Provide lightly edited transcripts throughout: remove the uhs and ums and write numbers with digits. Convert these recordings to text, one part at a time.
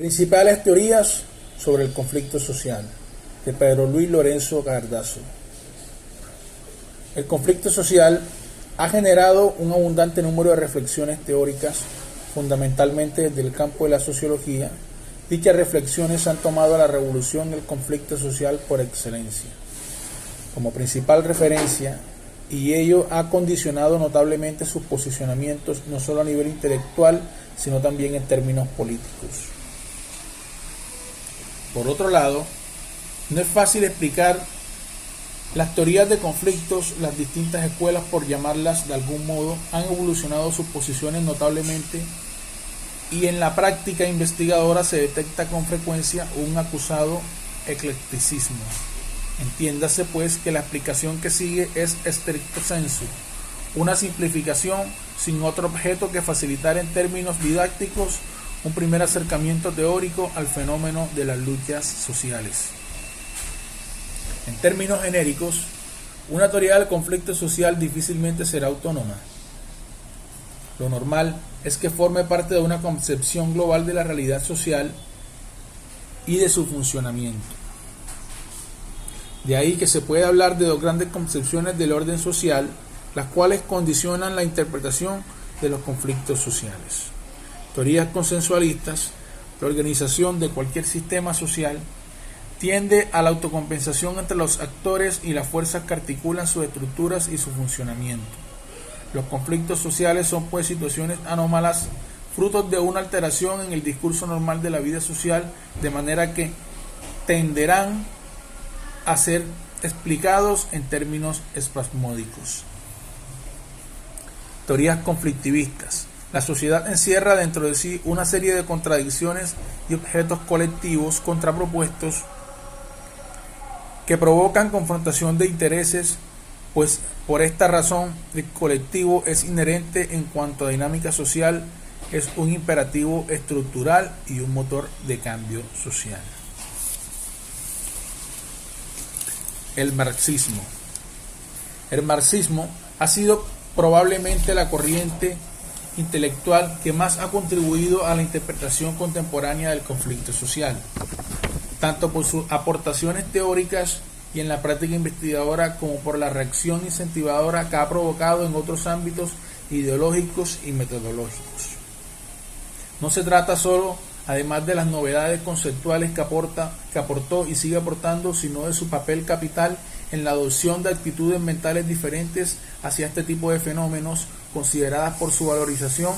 Principales teorías sobre el conflicto social, de Pedro Luis Lorenzo Cardazo. El conflicto social ha generado un abundante número de reflexiones teóricas, fundamentalmente desde el campo de la sociología. Dichas reflexiones han tomado a la revolución del conflicto social por excelencia como principal referencia, y ello ha condicionado notablemente sus posicionamientos no solo a nivel intelectual, sino también en términos políticos. Por otro lado, no es fácil explicar las teorías de conflictos. Las distintas escuelas, por llamarlas de algún modo, han evolucionado sus posiciones notablemente, y en la práctica investigadora se detecta con frecuencia un acusado eclecticismo. Entiéndase pues que la explicación que sigue es stricto sensu, una simplificación sin otro objeto que facilitar en términos didácticos un primer acercamiento teórico al fenómeno de las luchas sociales. En términos genéricos, una teoría del conflicto social difícilmente será autónoma. Lo normal es que forme parte de una concepción global de la realidad social y de su funcionamiento. De ahí que se puede hablar de dos grandes concepciones del orden social, las cuales condicionan la interpretación de los conflictos sociales. Teorías consensualistas. La organización de cualquier sistema social tiende a la autocompensación entre los actores y las fuerzas que articulan sus estructuras y su funcionamiento. Los conflictos sociales son pues situaciones anómalas, frutos de una alteración en el discurso normal de la vida social, de manera que tenderán a ser explicados en términos espasmódicos. Teorías conflictivistas. La sociedad encierra dentro de sí una serie de contradicciones y objetos colectivos contrapropuestos que provocan confrontación de intereses, pues por esta razón el colectivo es inherente en cuanto a dinámica social, es un imperativo estructural y un motor de cambio social. El marxismo. El marxismo ha sido probablemente la corriente intelectual que más ha contribuido a la interpretación contemporánea del conflicto social, tanto por sus aportaciones teóricas y en la práctica investigadora, como por la reacción incentivadora que ha provocado en otros ámbitos ideológicos y metodológicos. No se trata solo, además de las novedades conceptuales que aportó y sigue aportando, sino de su papel capital en la adopción de actitudes mentales diferentes hacia este tipo de fenómenos, consideradas por su valorización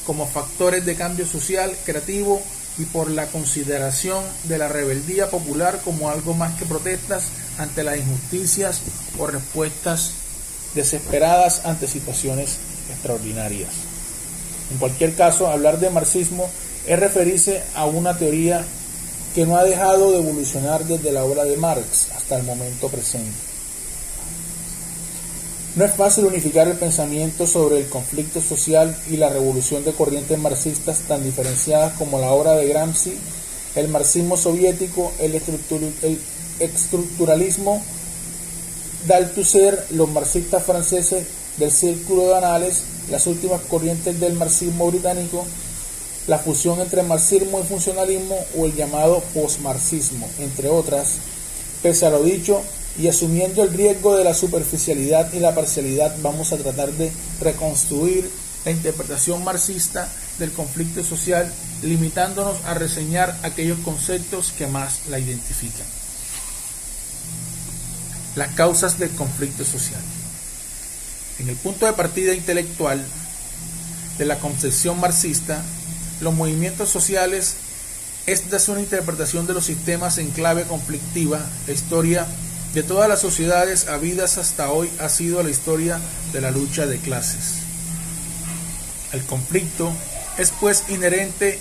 como factores de cambio social creativo y por la consideración de la rebeldía popular como algo más que protestas ante las injusticias o respuestas desesperadas ante situaciones extraordinarias. En cualquier caso, hablar de marxismo es referirse a una teoría que no ha dejado de evolucionar desde la obra de Marx hasta el momento presente. No es fácil unificar el pensamiento sobre el conflicto social y la revolución de corrientes marxistas tan diferenciadas como la obra de Gramsci, el marxismo soviético, el estructuralismo d'Althusser, los marxistas franceses del Círculo de Annales, las últimas corrientes del marxismo británico, la fusión entre marxismo y funcionalismo o el llamado postmarxismo, entre otras. Pese a lo dicho, y asumiendo el riesgo de la superficialidad y la parcialidad, vamos a tratar de reconstruir la interpretación marxista del conflicto social, limitándonos a reseñar aquellos conceptos que más la identifican. Las causas del conflicto social. En el punto de partida intelectual de la concepción marxista, los movimientos sociales, esta es una interpretación de los sistemas en clave conflictiva. La historia de todas las sociedades habidas hasta hoy ha sido la historia de la lucha de clases. El conflicto es pues inherente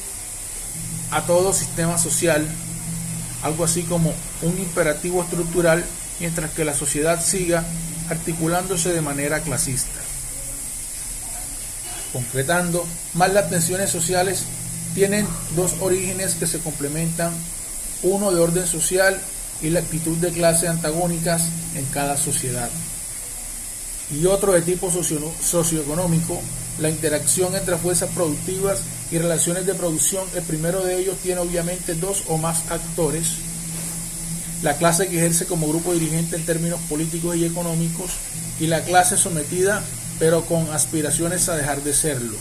a todo sistema social, algo así como un imperativo estructural, mientras que la sociedad siga articulándose de manera clasista. Concretando, más las tensiones sociales tienen dos orígenes que se complementan, uno de orden social y la actitud de clase antagónicas en cada sociedad, y otro de tipo socioeconómico, la interacción entre fuerzas productivas y relaciones de producción. El primero de ellos tiene obviamente dos o más actores: la clase que ejerce como grupo dirigente en términos políticos y económicos, y la clase sometida pero con aspiraciones a dejar de serlo.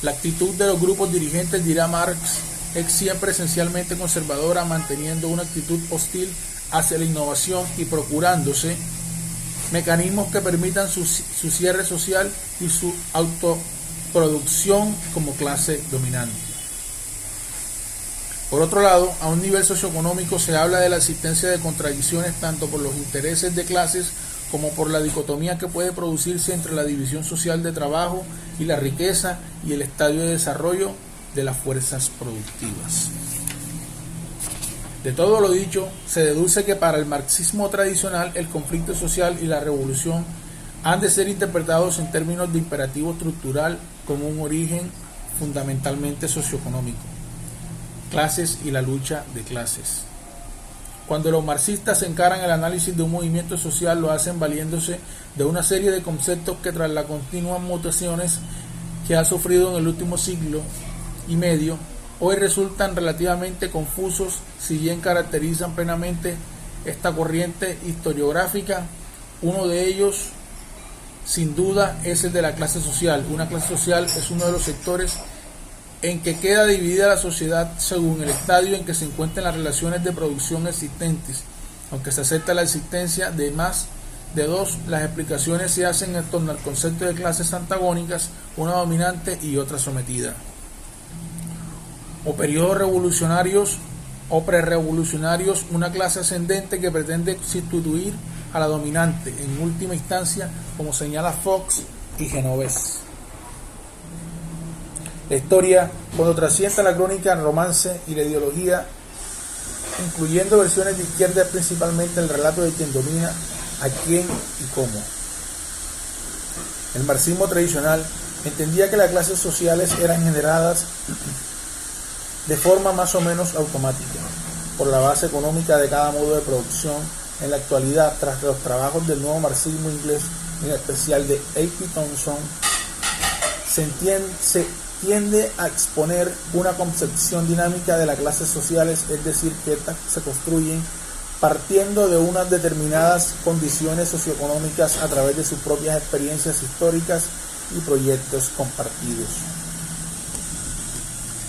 La actitud de los grupos dirigentes, dirá Marx, es siempre esencialmente conservadora, manteniendo una actitud hostil hacia la innovación y procurándose mecanismos que permitan su cierre social y su autoproducción como clase dominante. Por otro lado, a un nivel socioeconómico se habla de la existencia de contradicciones tanto por los intereses de clases como por la dicotomía que puede producirse entre la división social de trabajo y la riqueza y el estadio de desarrollo de las fuerzas productivas. De todo lo dicho, se deduce que para el marxismo tradicional el conflicto social y la revolución han de ser interpretados en términos de imperativo estructural con un origen fundamentalmente socioeconómico: clases y la lucha de clases. Cuando los marxistas encaran el análisis de un movimiento social, lo hacen valiéndose de una serie de conceptos que, tras las continuas mutaciones que ha sufrido en el último siglo y medio, hoy resultan relativamente confusos, si bien caracterizan plenamente esta corriente historiográfica. Uno de ellos, sin duda, es el de la clase social. Una clase social es uno de los sectores en que queda dividida la sociedad según el estadio en que se encuentran las relaciones de producción existentes. Aunque se acepta la existencia de más de dos, las explicaciones se hacen en torno al concepto de clases antagónicas, una dominante y otra sometida. O periodos revolucionarios o prerevolucionarios, una clase ascendente que pretende sustituir a la dominante, en última instancia, como señala Fox y Genovés. La historia, cuando trasciende la crónica, el romance y la ideología, incluyendo versiones de izquierda, principalmente el relato de quien domina, a quién y cómo. El marxismo tradicional entendía que las clases sociales eran generadas de forma más o menos automática por la base económica de cada modo de producción. En la actualidad, tras los trabajos del nuevo marxismo inglés, en especial de A.P. Thompson, se tiende a exponer una concepción dinámica de las clases sociales, es decir, que estas se construyen partiendo de unas determinadas condiciones socioeconómicas a través de sus propias experiencias históricas y proyectos compartidos.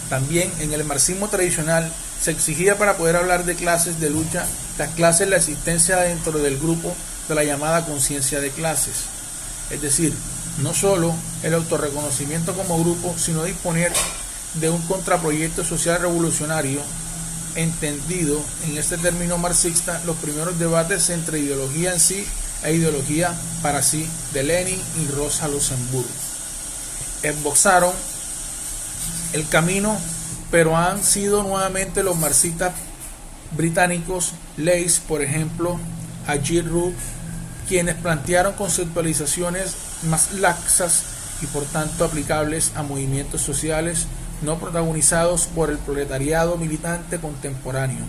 También en el marxismo tradicional se exigía, para poder hablar de clases de lucha, las clases, la existencia dentro del grupo de la llamada conciencia de clases, es decir, no solo el autorreconocimiento como grupo, sino disponer de un contraproyecto social revolucionario, entendido en este término marxista los primeros debates entre ideología en sí e ideología para sí de Lenin y Rosa Luxemburgo. Esbozaron el camino, pero han sido nuevamente los marxistas británicos, Leys, por ejemplo, Ajit Root, quienes plantearon conceptualizaciones más laxas y por tanto aplicables a movimientos sociales no protagonizados por el proletariado militante contemporáneo.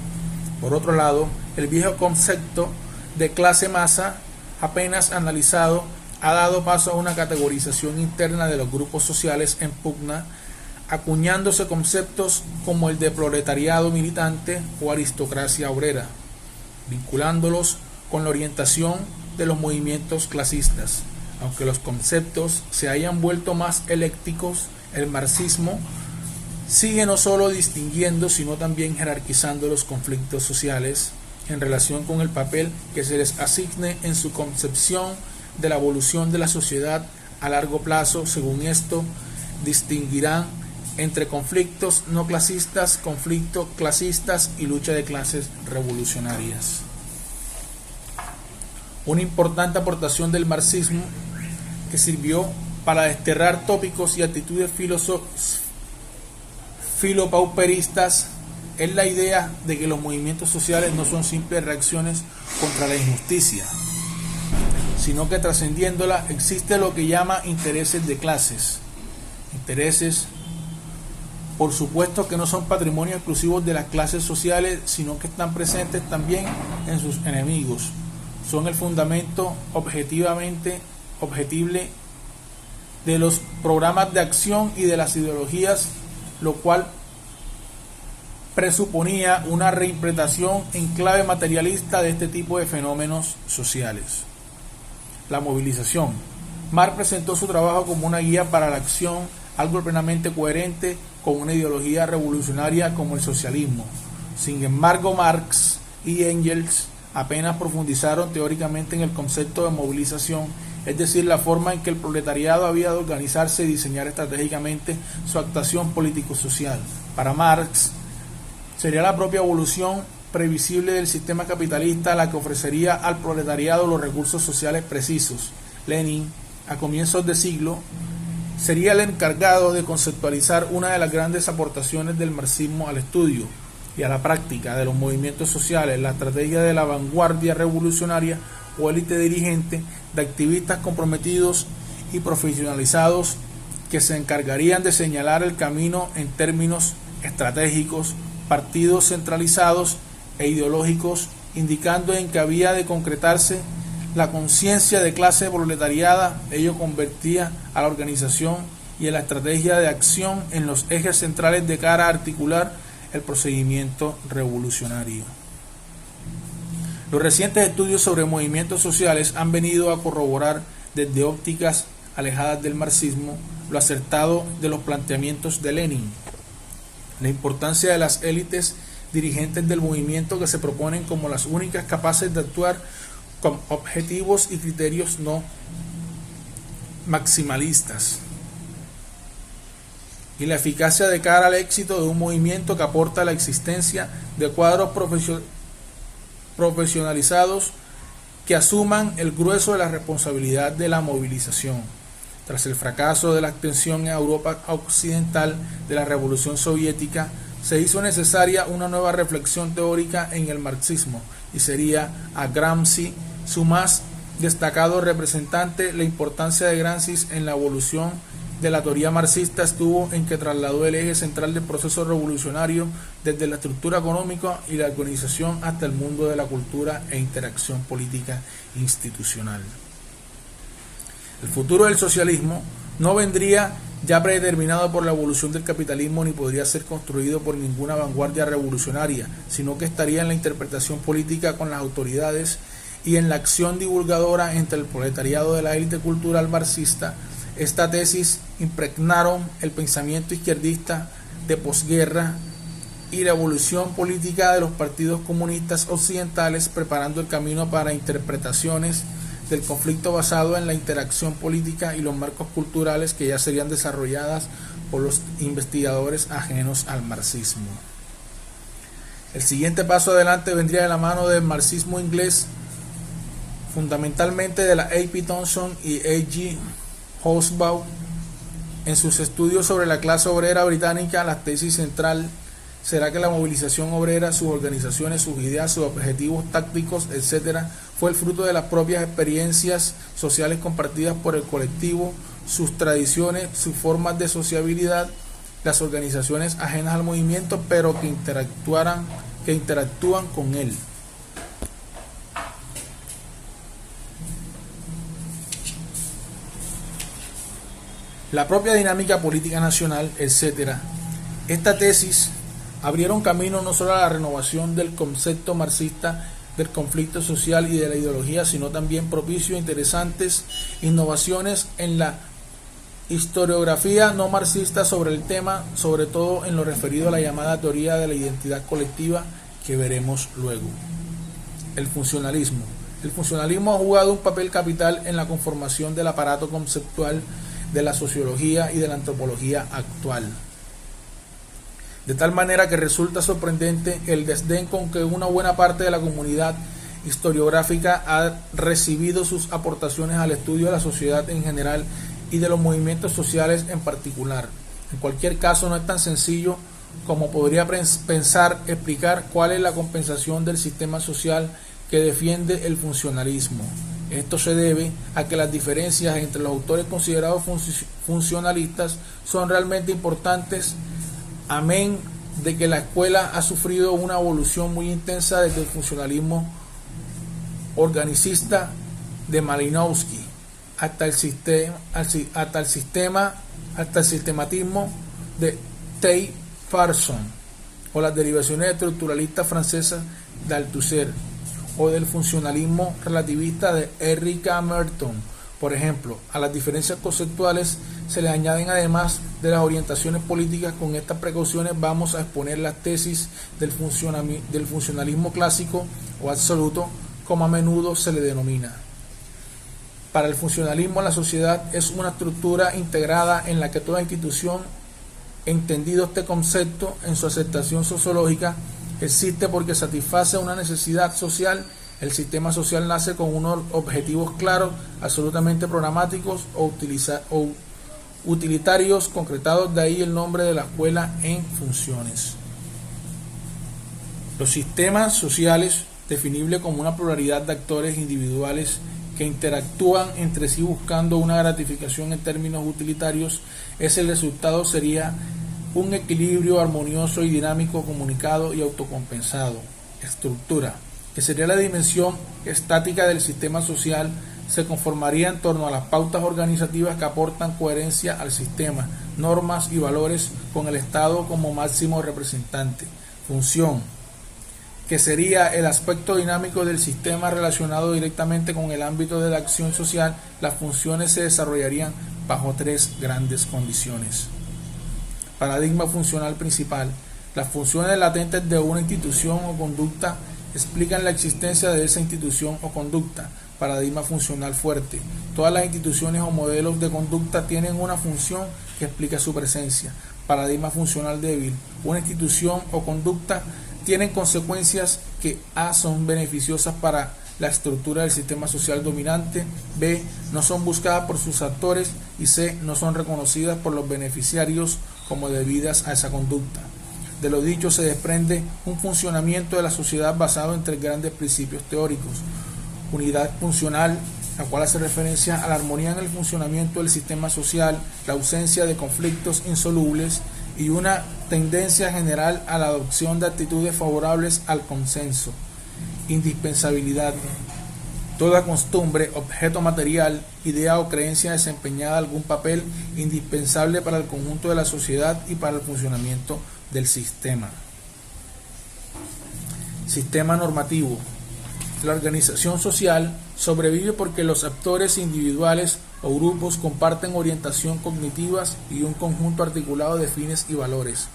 Por otro lado, el viejo concepto de clase masa, apenas analizado, ha dado paso a una categorización interna de los grupos sociales en pugna, acuñándose conceptos como el de proletariado militante o aristocracia obrera, vinculándolos con la orientación de los movimientos clasistas. Aunque los conceptos se hayan vuelto más elécticos, el marxismo sigue no solo distinguiendo, sino también jerarquizando los conflictos sociales en relación con el papel que se les asigne en su concepción de la evolución de la sociedad a largo plazo. Según esto, distinguirán entre conflictos no clasistas, conflictos clasistas y lucha de clases revolucionarias. Una importante aportación del marxismo que sirvió para desterrar tópicos y actitudes filopauperistas es la idea de que los movimientos sociales no son simples reacciones contra la injusticia, sino que trascendiéndola existe lo que llama intereses de clases. Intereses, por supuesto, que no son patrimonio exclusivos de las clases sociales, sino que están presentes también en sus enemigos. Son el fundamento objetible de los programas de acción y de las ideologías, lo cual presuponía una reinterpretación en clave materialista de este tipo de fenómenos sociales. La movilización. Marx presentó su trabajo como una guía para la acción, algo plenamente coherente con una ideología revolucionaria como el socialismo. Sin embargo, Marx y Engels apenas profundizaron teóricamente en el concepto de movilización, es decir, la forma en que el proletariado había de organizarse y diseñar estratégicamente su actuación político-social. Para Marx, sería la propia evolución previsible del sistema capitalista la que ofrecería al proletariado los recursos sociales precisos. Lenin, a comienzos de siglo, sería el encargado de conceptualizar una de las grandes aportaciones del marxismo al estudio y a la práctica de los movimientos sociales, la estrategia de la vanguardia revolucionaria o élite dirigente de activistas comprometidos y profesionalizados que se encargarían de señalar el camino en términos estratégicos, partidos centralizados e ideológicos, indicando en que había de concretarse la conciencia de clase proletariada. Ello convertía a la organización y a la estrategia de acción en los ejes centrales de cara a articular el procedimiento revolucionario. Los recientes estudios sobre movimientos sociales han venido a corroborar desde ópticas alejadas del marxismo lo acertado de los planteamientos de Lenin. La importancia de las élites dirigentes del movimiento que se proponen como las únicas capaces de actuar con objetivos y criterios no maximalistas, y la eficacia de cara al éxito de un movimiento que aporta la existencia de cuadros profesionalizados que asuman el grueso de la responsabilidad de la movilización. Tras el fracaso de la extensión en Europa occidental de la Revolución Soviética, se hizo necesaria una nueva reflexión teórica en el marxismo, y sería a Gramsci su más destacado representante. La importancia de Gramsci en la evolución de la teoría marxista estuvo en que trasladó el eje central del proceso revolucionario desde la estructura económica y la organización hasta el mundo de la cultura e interacción política institucional. El futuro del socialismo no vendría ya predeterminado por la evolución del capitalismo ni podría ser construido por ninguna vanguardia revolucionaria, sino que estaría en la interpretación política con las autoridades y en la acción divulgadora entre el proletariado de la élite cultural marxista. Esta tesis impregnaron el pensamiento izquierdista de posguerra y la evolución política de los partidos comunistas occidentales, preparando el camino para interpretaciones del conflicto basado en la interacción política y los marcos culturales que ya serían desarrolladas por los investigadores ajenos al marxismo. El siguiente paso adelante vendría de la mano del marxismo inglés, fundamentalmente de la A.P. Thompson y A.G. Hobsbawm. En sus estudios sobre la clase obrera británica, la tesis central será que la movilización obrera, sus organizaciones, sus ideas, sus objetivos tácticos, etc., fue el fruto de las propias experiencias sociales compartidas por el colectivo, sus tradiciones, sus formas de sociabilidad, las organizaciones ajenas al movimiento, pero que interactúan con él. La propia dinámica política nacional, etc. Esta tesis abrieron camino no solo a la renovación del concepto marxista del conflicto social y de la ideología, sino también propició interesantes innovaciones en la historiografía no marxista sobre el tema, sobre todo en lo referido a la llamada teoría de la identidad colectiva que veremos luego. El funcionalismo. El funcionalismo ha jugado un papel capital en la conformación del aparato conceptual de la sociología y de la antropología actual. De tal manera que resulta sorprendente el desdén con que una buena parte de la comunidad historiográfica ha recibido sus aportaciones al estudio de la sociedad en general y de los movimientos sociales en particular. En cualquier caso, no es tan sencillo como podría pensar explicar cuál es la compensación del sistema social que defiende el funcionalismo. Esto se debe a que las diferencias entre los autores considerados funcionalistas son realmente importantes, amén de que la escuela ha sufrido una evolución muy intensa desde el funcionalismo organicista de Malinowski hasta el sistematismo de Tay Parson, o las derivaciones estructuralistas francesas de Althusser, o del funcionalismo relativista de Henri Merton. Por ejemplo, a las diferencias conceptuales se le añaden, además de las orientaciones políticas. Con estas precauciones vamos a exponer las tesis del funcionalismo clásico o absoluto, como a menudo se le denomina. Para el funcionalismo, la sociedad es una estructura integrada en la que toda institución, entendido este concepto en su aceptación sociológica, existe porque satisface una necesidad social. El sistema social nace con unos objetivos claros, absolutamente programáticos o utilitarios concretados, de ahí el nombre de la escuela en funciones. Los sistemas sociales, definibles como una pluralidad de actores individuales que interactúan entre sí buscando una gratificación en términos utilitarios, el resultado sería un equilibrio armonioso y dinámico, comunicado y autocompensado. Estructura, que sería la dimensión estática del sistema social, se conformaría en torno a las pautas organizativas que aportan coherencia al sistema, normas y valores con el Estado como máximo representante. Función, que sería el aspecto dinámico del sistema relacionado directamente con el ámbito de la acción social. Las funciones se desarrollarían bajo tres grandes condiciones. Paradigma funcional principal. Las funciones latentes de una institución o conducta explican la existencia de esa institución o conducta. Paradigma funcional fuerte. Todas las instituciones o modelos de conducta tienen una función que explica su presencia. Paradigma funcional débil. Una institución o conducta tienen consecuencias que A son beneficiosas para la estructura del sistema social dominante, B no son buscadas por sus actores y C no son reconocidas por los beneficiarios como debidas a esa conducta. De lo dicho se desprende un funcionamiento de la sociedad basado en tres grandes principios teóricos: unidad funcional, la cual hace referencia a la armonía en el funcionamiento del sistema social, la ausencia de conflictos insolubles y una tendencia general a la adopción de actitudes favorables al consenso. Indispensabilidad. Toda costumbre, objeto material, idea o creencia desempeñada algún papel indispensable para el conjunto de la sociedad y para el funcionamiento del sistema. Sistema normativo. La organización social sobrevive porque los actores individuales o grupos comparten orientación cognitivas y un conjunto articulado de fines y valores.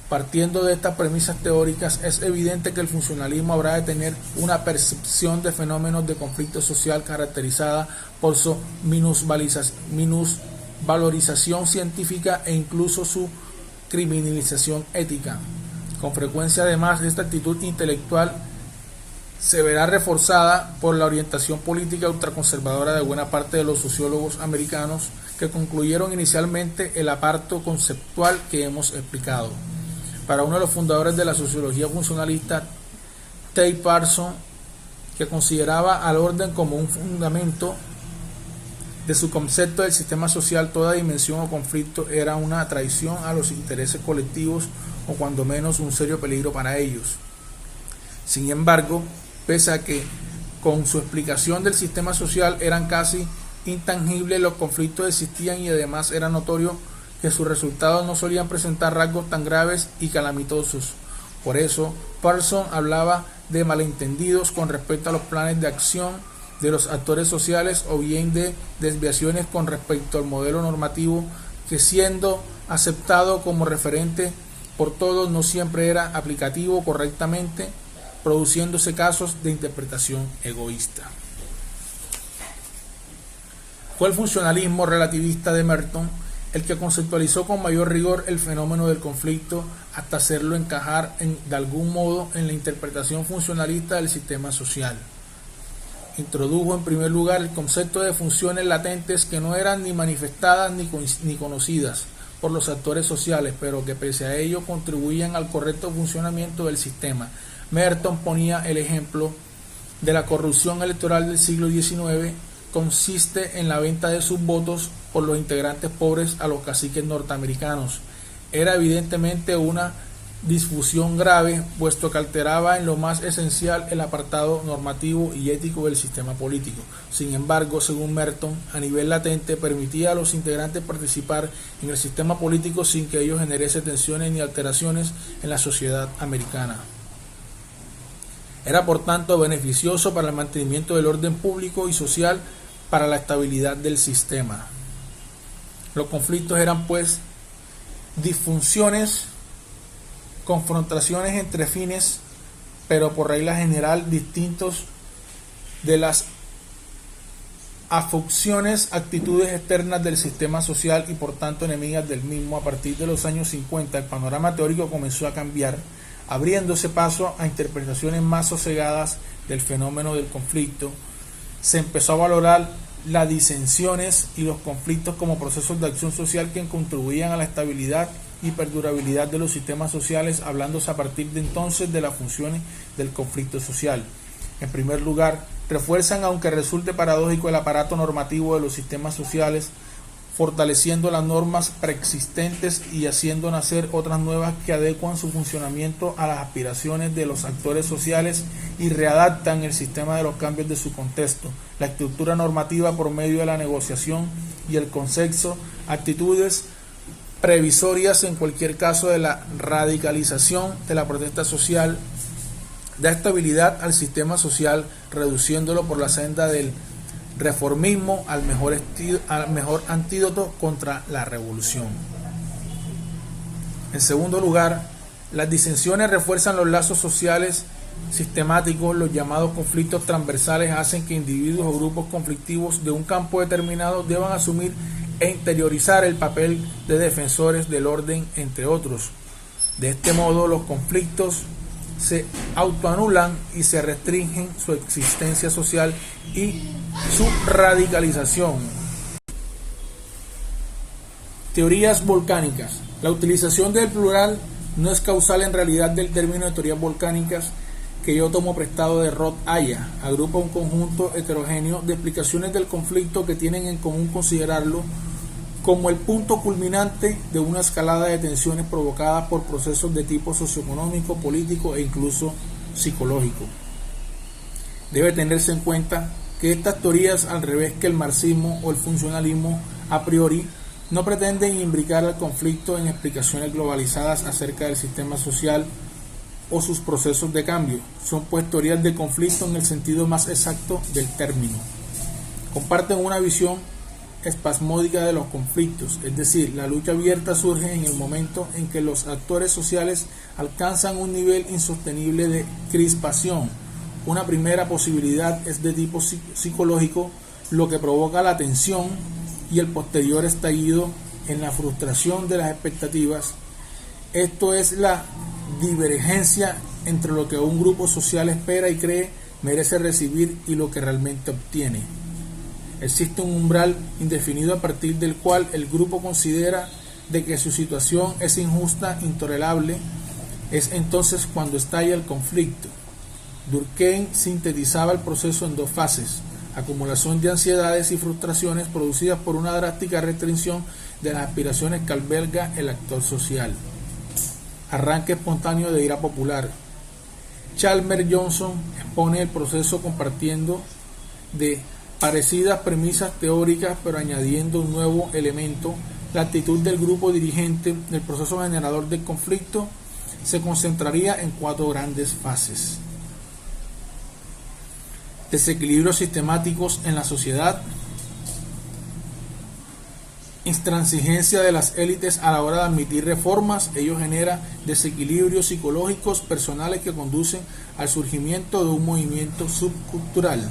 Partiendo de estas premisas teóricas, es evidente que el funcionalismo habrá de tener una percepción de fenómenos de conflicto social caracterizada por su minusvalorización científica e incluso su criminalización ética. Con frecuencia, además, esta actitud intelectual se verá reforzada por la orientación política ultraconservadora de buena parte de los sociólogos americanos, que concluyeron inicialmente el aparto conceptual que hemos explicado. Para uno de los fundadores de la sociología funcionalista, Tay Parson, que consideraba al orden como un fundamento de su concepto del sistema social, toda dimensión o conflicto era una traición a los intereses colectivos o cuando menos un serio peligro para ellos. Sin embargo, pese a que con su explicación del sistema social eran casi intangibles, los conflictos existían y además era notorio que sus resultados no solían presentar rasgos tan graves y calamitosos. Por eso, Parson hablaba de malentendidos con respecto a los planes de acción de los actores sociales o bien de desviaciones con respecto al modelo normativo que, siendo aceptado como referente por todos, no siempre era aplicativo correctamente, produciéndose casos de interpretación egoísta. Fue el funcionalismo relativista de Merton el que conceptualizó con mayor rigor el fenómeno del conflicto hasta hacerlo encajar de algún modo en la interpretación funcionalista del sistema social. Introdujo en primer lugar el concepto de funciones latentes que no eran ni manifestadas ni conocidas por los actores sociales, pero que pese a ello contribuían al correcto funcionamiento del sistema. Merton ponía el ejemplo de la corrupción electoral del siglo XIX, consiste en la venta de sus votos por los integrantes pobres a los caciques norteamericanos. Era evidentemente una disfunción grave, puesto que alteraba en lo más esencial el apartado normativo y ético del sistema político. Sin embargo, según Merton, a nivel latente permitía a los integrantes participar en el sistema político sin que ello generase tensiones ni alteraciones en la sociedad americana. Era por tanto beneficioso para el mantenimiento del orden público y social, para la estabilidad del sistema. Los conflictos eran pues disfunciones, confrontaciones entre fines, pero por regla general distintos de las afusiones, actitudes externas del sistema social y por tanto enemigas del mismo. A partir de los años 50 el panorama teórico comenzó a cambiar, abriéndose paso a interpretaciones más sosegadas del fenómeno del conflicto. Se empezó a valorar las disensiones y los conflictos como procesos de acción social que contribuían a la estabilidad y perdurabilidad de los sistemas sociales, hablándose a partir de entonces de las funciones del conflicto social. En primer lugar, refuerzan, aunque resulte paradójico, el aparato normativo de los sistemas sociales, fortaleciendo las normas preexistentes y haciendo nacer otras nuevas que adecuan su funcionamiento a las aspiraciones de los actores sociales y readaptan el sistema de los cambios de su contexto. La estructura normativa por medio de la negociación y el consenso, actitudes previsorias en cualquier caso de la radicalización de la protesta social, da estabilidad al sistema social, reduciéndolo por la senda del reformismo al mejor antídoto contra la revolución. En segundo lugar, las disensiones refuerzan los lazos sociales sistemáticos. Los llamados conflictos transversales hacen que individuos o grupos conflictivos de un campo determinado deban asumir e interiorizar el papel de defensores del orden, entre otros. De este modo, los conflictos se autoanulan y se restringen su existencia social y su radicalización. Teorías volcánicas. La utilización del plural no es causal en realidad del término de teorías volcánicas, que yo tomo prestado de Rod Aya. Agrupa un conjunto heterogéneo de explicaciones del conflicto que tienen en común considerarlo como el punto culminante de una escalada de tensiones provocadas por procesos de tipo socioeconómico, político e incluso psicológico. Debe tenerse en cuenta que estas teorías, al revés que el marxismo o el funcionalismo, a priori no pretenden imbricar al conflicto en explicaciones globalizadas acerca del sistema social o sus procesos de cambio. Son pues teorías de conflicto en el sentido más exacto del término. Comparten una visión espasmódica de los conflictos, es decir, la lucha abierta surge en el momento en que los actores sociales alcanzan un nivel insostenible de crispación. Una primera posibilidad es de tipo psicológico, lo que provoca la tensión y el posterior estallido en la frustración de las expectativas. Esto es la divergencia entre lo que un grupo social espera y cree merece recibir y lo que realmente obtiene. Existe un umbral indefinido a partir del cual el grupo considera de que su situación es injusta, intolerable. Es entonces cuando estalla el conflicto. Durkheim sintetizaba el proceso en dos fases: acumulación de ansiedades y frustraciones producidas por una drástica restricción de las aspiraciones que alberga el actor social. Arranque espontáneo de ira popular. Chalmers Johnson expone el proceso compartiendo de parecidas premisas teóricas, pero añadiendo un nuevo elemento: la actitud del grupo dirigente. El proceso generador del conflicto se concentraría en cuatro grandes fases: desequilibrios sistemáticos en la sociedad, intransigencia de las élites a la hora de admitir reformas. Ello genera desequilibrios psicológicos personales que conducen al surgimiento de un movimiento subcultural.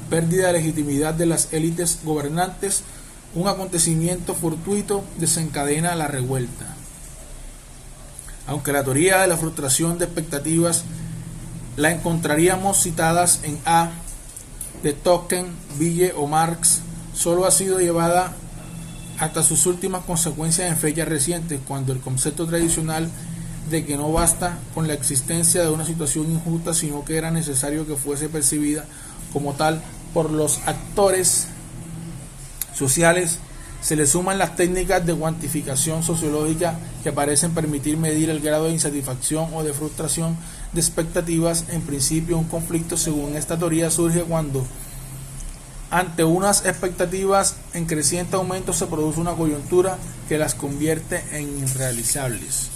Pérdida de legitimidad de las élites gobernantes. Un acontecimiento fortuito desencadena la revuelta. Aunque la teoría de la frustración de expectativas la encontraríamos citadas en A. de Tocqueville, Ville o Marx, solo ha sido llevada hasta sus últimas consecuencias en fechas recientes, cuando el concepto tradicional de que no basta con la existencia de una situación injusta, sino que era necesario que fuese percibida como tal por los actores sociales, Se le suman las técnicas de cuantificación sociológica que parecen permitir medir el grado de insatisfacción o de frustración de expectativas. En principio, un conflicto, según esta teoría, surge cuando ante unas expectativas en creciente aumento se produce una coyuntura que las convierte en irrealizables.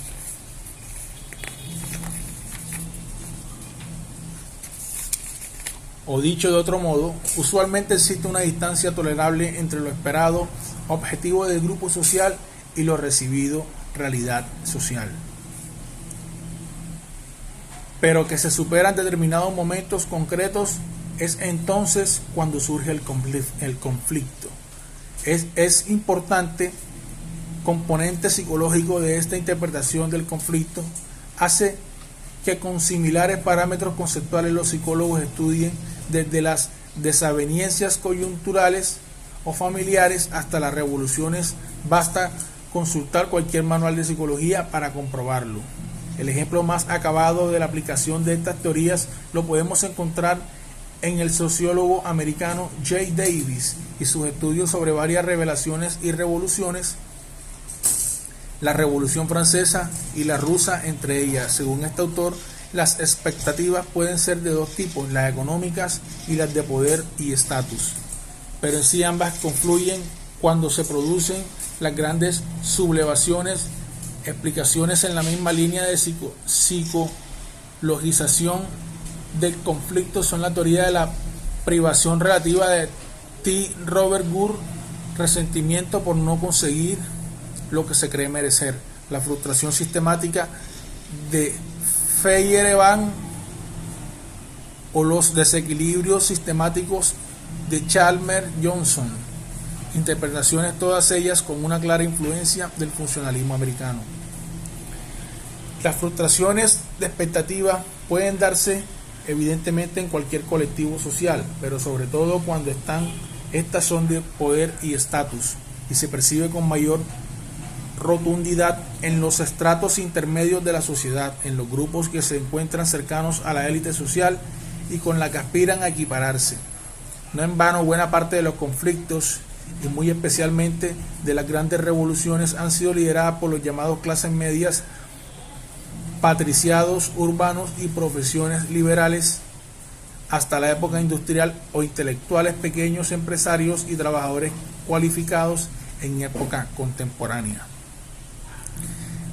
O dicho de otro modo, usualmente existe una distancia tolerable entre lo esperado, objetivo del grupo social, y lo recibido, realidad social, pero que se supera en determinados momentos concretos. Es entonces cuando surge el conflicto. Es importante componente psicológico de esta interpretación del conflicto hace que con similares parámetros conceptuales los psicólogos estudien desde las desavenencias coyunturales o familiares hasta las revoluciones. Basta consultar cualquier manual de psicología para comprobarlo. El ejemplo más acabado de la aplicación de estas teorías lo podemos encontrar en el sociólogo americano J. Davis y sus estudios sobre varias revelaciones y revoluciones, la Revolución Francesa y la rusa entre ellas. Según este autor, las expectativas pueden ser de dos tipos, las económicas y las de poder y estatus, pero en sí ambas confluyen cuando se producen las grandes sublevaciones. Explicaciones en la misma línea de psicologización del conflicto son la teoría de la privación relativa de T. Robert Gurr, resentimiento por no conseguir lo que se cree merecer, la frustración sistemática de Feyerabend o los desequilibrios sistemáticos de Chalmers Johnson, interpretaciones todas ellas con una clara influencia del funcionalismo americano. Las frustraciones de expectativa pueden darse evidentemente en cualquier colectivo social, pero sobre todo cuando estas son de poder y estatus, y se percibe con mayor rotundidad en los estratos intermedios de la sociedad, en los grupos que se encuentran cercanos a la élite social y con la que aspiran a equipararse. No en vano, buena parte de los conflictos y muy especialmente de las grandes revoluciones han sido lideradas por los llamados clases medias, patriciados urbanos y profesiones liberales, hasta la época industrial, o intelectuales pequeños, empresarios y trabajadores cualificados en época contemporánea.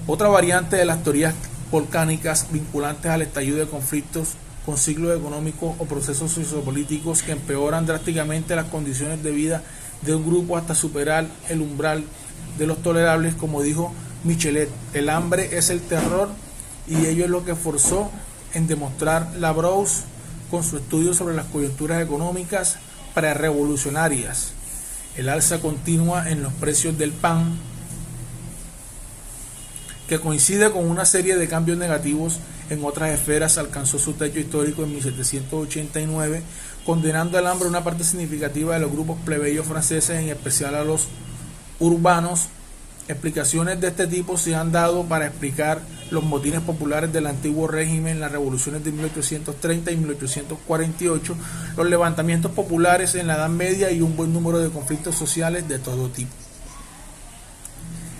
Otra variante de las teorías volcánicas vinculantes al estallido de conflictos con ciclos económicos o procesos sociopolíticos que empeoran drásticamente las condiciones de vida de un grupo hasta superar el umbral de los tolerables, como dijo Michelet, el hambre es el terror, y ello es lo que forzó en demostrar Labrousse con su estudio sobre las coyunturas económicas prerevolucionarias. El alza continua en los precios del pan, que coincide con una serie de cambios negativos en otras esferas, alcanzó su techo histórico en 1789, condenando al hambre una parte significativa de los grupos plebeyos franceses, en especial a los urbanos. Explicaciones de este tipo se han dado para explicar los motines populares del antiguo régimen, las revoluciones de 1830 y 1848, los levantamientos populares en la Edad Media y un buen número de conflictos sociales de todo tipo.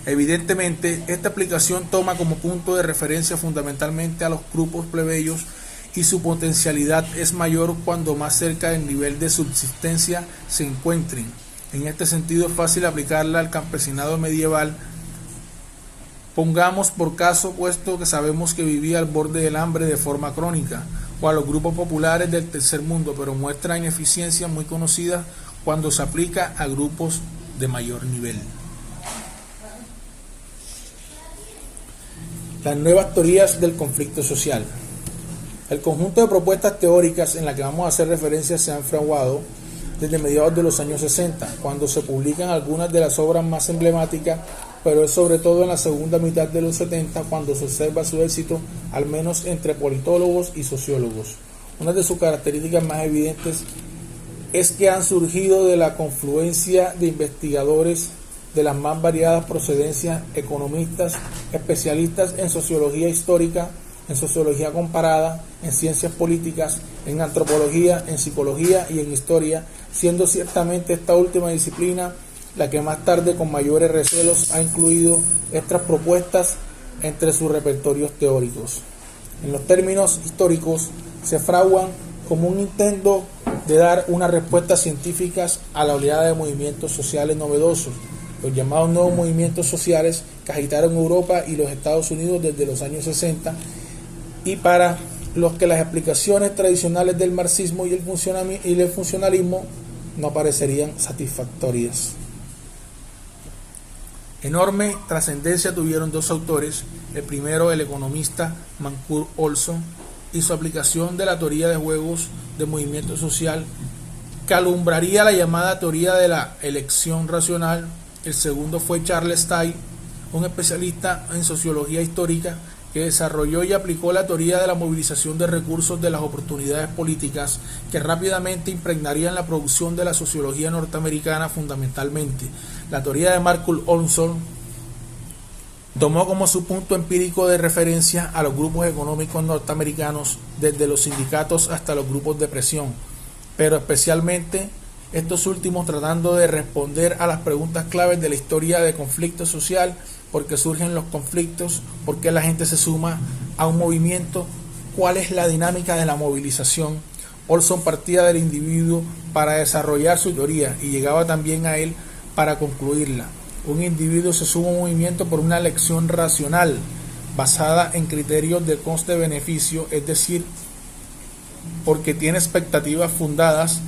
Evidentemente, esta aplicación toma como punto de referencia fundamentalmente a los grupos plebeyos, y su potencialidad es mayor cuando más cerca del nivel de subsistencia se encuentren. En este sentido es fácil aplicarla al campesinado medieval. Pongamos por caso, puesto que sabemos que vivía al borde del hambre de forma crónica, o a los grupos populares del tercer mundo, pero muestra ineficiencias muy conocidas cuando se aplica a grupos de mayor nivel. Las nuevas teorías del conflicto social. El conjunto de propuestas teóricas en las que vamos a hacer referencia se han fraguado desde mediados de los años 60, cuando se publican algunas de las obras más emblemáticas, pero es sobre todo en la segunda mitad de los 70 cuando se observa su éxito, al menos entre politólogos y sociólogos. Una de sus características más evidentes es que han surgido de la confluencia de investigadores de las más variadas procedencias, economistas, especialistas en sociología histórica, en sociología comparada, en ciencias políticas, en antropología, en psicología y en historia, siendo ciertamente esta última disciplina la que más tarde con mayores recelos ha incluido estas propuestas entre sus repertorios teóricos. En los términos históricos, se fraguan como un intento de dar unas respuestas científicas a la oleada de movimientos sociales novedosos, los llamados nuevos movimientos sociales que agitaron Europa y los Estados Unidos desde los años 60, y para los que las explicaciones tradicionales del marxismo y el funcionalismo no parecerían satisfactorias. Enorme trascendencia tuvieron dos autores, el primero el economista Mancur Olson y su aplicación de la teoría de juegos de movimiento social que alumbraría la llamada teoría de la elección racional. El segundo fue Charles Taylor, un especialista en sociología histórica que desarrolló y aplicó la teoría de la movilización de recursos de las oportunidades políticas que rápidamente impregnarían la producción de la sociología norteamericana fundamentalmente. La teoría de Mancur Olson tomó como su punto empírico de referencia a los grupos económicos norteamericanos, desde los sindicatos hasta los grupos de presión, pero especialmente estos últimos tratando de responder a las preguntas claves de la historia de conflicto social: por qué surgen los conflictos, por qué la gente se suma a un movimiento, cuál es la dinámica de la movilización. Olson partía del individuo para desarrollar su teoría y llegaba también a él para concluirla. Un individuo se suma a un movimiento por una elección racional basada en criterios de coste-beneficio, es decir, porque tiene expectativas fundadas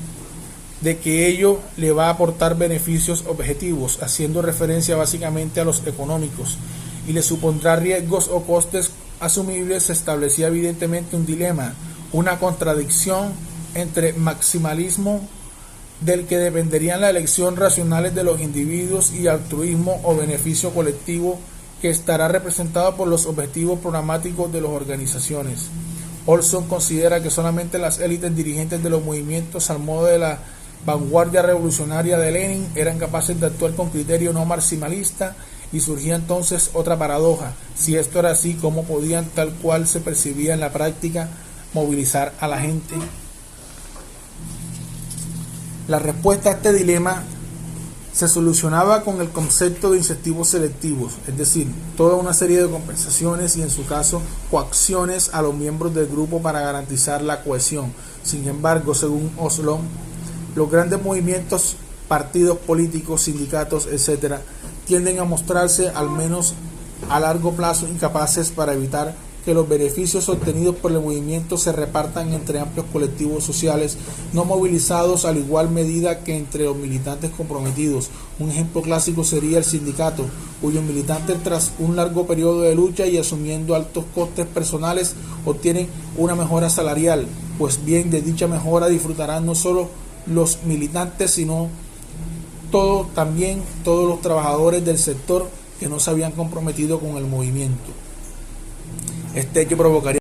de que ello le va a aportar beneficios objetivos, haciendo referencia básicamente a los económicos, y le supondrá riesgos o costes asumibles. Se establecía evidentemente un dilema, una contradicción entre maximalismo, del que dependerían la elección racionales de los individuos, y altruismo o beneficio colectivo, que estará representado por los objetivos programáticos de las organizaciones. Olson considera que solamente las élites dirigentes de los movimientos, al modo de la vanguardia revolucionaria de Lenin, eran capaces de actuar con criterio no maximalista, y surgía entonces otra paradoja: si esto era así, ¿cómo podían, tal cual se percibía en la práctica, movilizar a la gente? La respuesta a este dilema se solucionaba con el concepto de incentivos selectivos, es decir, toda una serie de compensaciones y, en su caso, coacciones a los miembros del grupo para garantizar la cohesión. Sin embargo, según Olson, los grandes movimientos, partidos políticos, sindicatos, etc., tienden a mostrarse, al menos a largo plazo, incapaces para evitar que los beneficios obtenidos por el movimiento se repartan entre amplios colectivos sociales no movilizados a la igual medida que entre los militantes comprometidos. Un ejemplo clásico sería el sindicato, cuyos militantes, tras un largo periodo de lucha y asumiendo altos costes personales, obtienen una mejora salarial. Pues bien, de dicha mejora disfrutarán no solo los militantes, sino también todos los trabajadores del sector que no se habían comprometido con el movimiento. Este hecho provocaría